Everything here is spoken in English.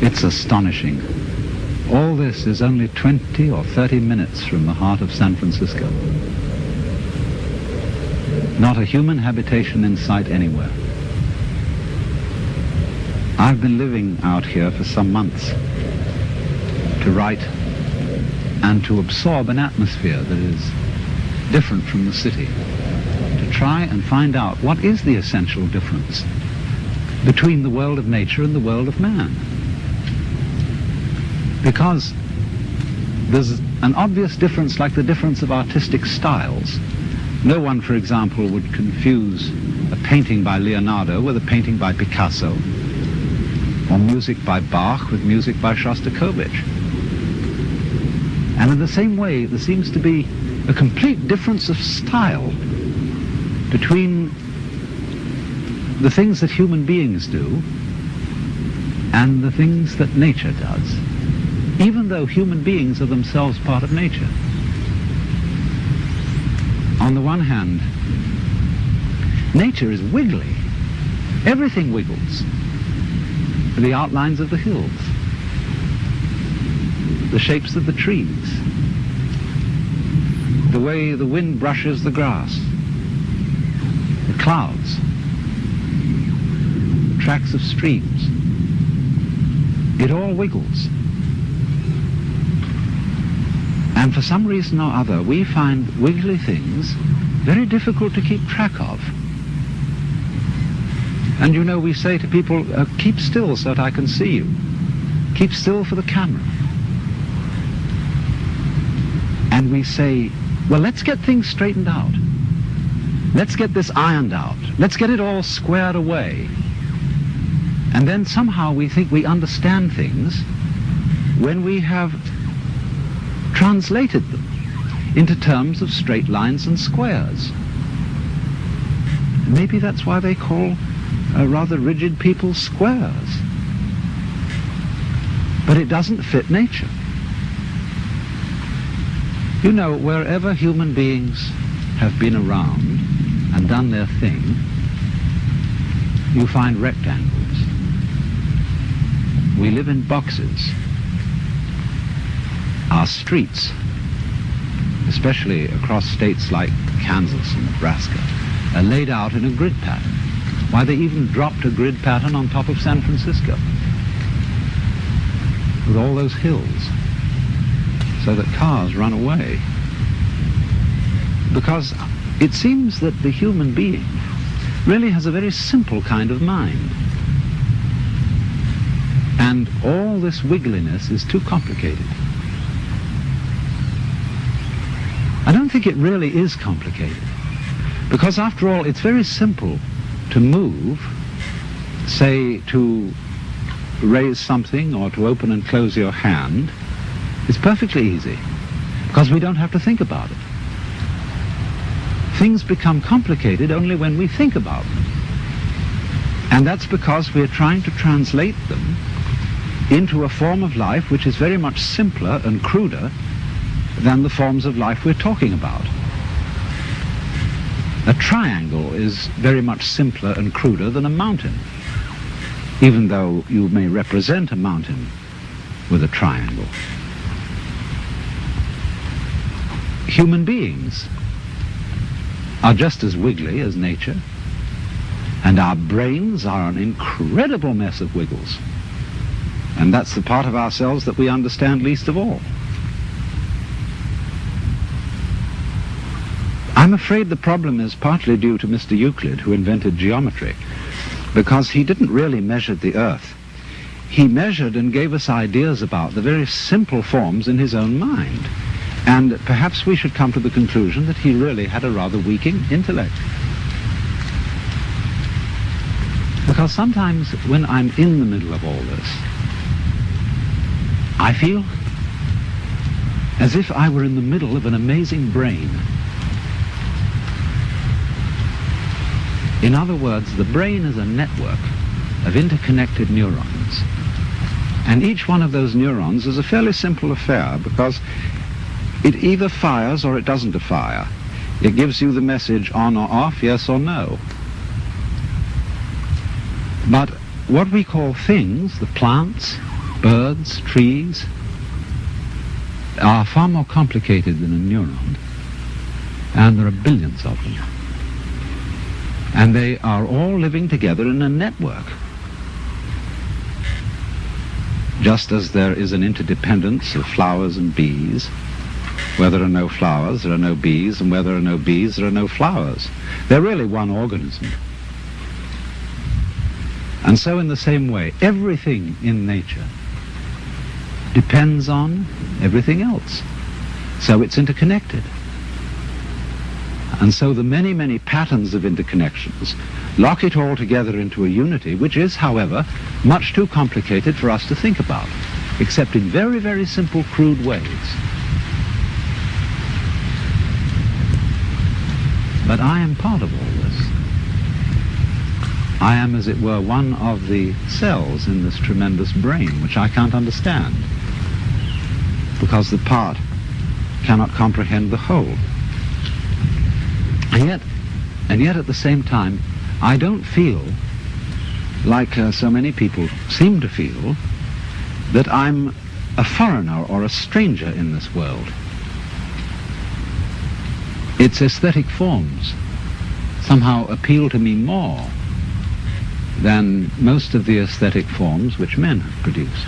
It's astonishing. All this is only 20 or 30 minutes from the heart of San Francisco. Not a human habitation in sight anywhere. I've been living out here for some months to write and to absorb an atmosphere that is different from the city, to try and find out what is the essential difference between the world of nature and the world of man. Because there's an obvious difference, like the difference of artistic styles. No one, for example, would confuse a painting by Leonardo with a painting by Picasso, or music by Bach with music by Shostakovich. And in the same way, there seems to be a complete difference of style between the things that human beings do and the things that nature does, even though human beings are themselves part of nature. On the one hand, nature is wiggly. Everything wiggles. The outlines of the hills, the shapes of the trees, the way the wind brushes the grass, the clouds, tracks of streams. It all wiggles. And for some reason or other, we find wiggly things very difficult to keep track of. And you know, we say to people, keep still so that I can see you. Keep still for the camera. And we say, well, let's get things straightened out. Let's get this ironed out. Let's get it all squared away. And then somehow we think we understand things when we have translated them into terms of straight lines and squares. Maybe that's why they call rather rigid people squares. But it doesn't fit nature. You know, wherever human beings have been around and done their thing, you find rectangles. We live in boxes. Our streets, especially across states like Kansas and Nebraska, are laid out in a grid pattern. Why, they even dropped a grid pattern on top of San Francisco with all those hills so that cars run away. Because it seems that the human being really has a very simple kind of mind. And all this wiggliness is too complicated. I don't think it really is complicated. Because after all, it's very simple to move, say to raise something or to open and close your hand. It's perfectly easy because we don't have to think about it. Things become complicated only when we think about them. And that's because we're trying to translate them into a form of life which is very much simpler and cruder than the forms of life we're talking about. A triangle is very much simpler and cruder than a mountain, even though you may represent a mountain with a triangle. Human beings are just as wiggly as nature, and our brains are an incredible mess of wiggles. And that's the part of ourselves that we understand least of all. I'm afraid the problem is partly due to Mr. Euclid, who invented geometry, because he didn't really measure the earth. He measured and gave us ideas about the very simple forms in his own mind. And perhaps we should come to the conclusion that he really had a rather weak intellect. Because sometimes when I'm in the middle of all this, I feel as if I were in the middle of an amazing brain. In other words, the brain is a network of interconnected neurons. And each one of those neurons is a fairly simple affair because it either fires or it doesn't fire. It gives you the message on or off, yes or no. But what we call things, the plants, birds, trees, are far more complicated than a neuron, and there are billions of them. And they are all living together in a network. Just as there is an interdependence of flowers and bees, where there are no flowers, there are no bees, and where there are no bees, there are no flowers. They're really one organism. And so in the same way, everything in nature depends on everything else. So it's interconnected. And so the many, many patterns of interconnections lock it all together into a unity, which is, however, much too complicated for us to think about, except in very, very simple, crude ways. But I am part of all this. I am, as it were, one of the cells in this tremendous brain, which I can't understand, because the part cannot comprehend the whole. And yet at the same time, I don't feel, like so many people seem to feel, that I'm a foreigner or a stranger in this world. Its aesthetic forms somehow appeal to me more than most of the aesthetic forms which men have produced.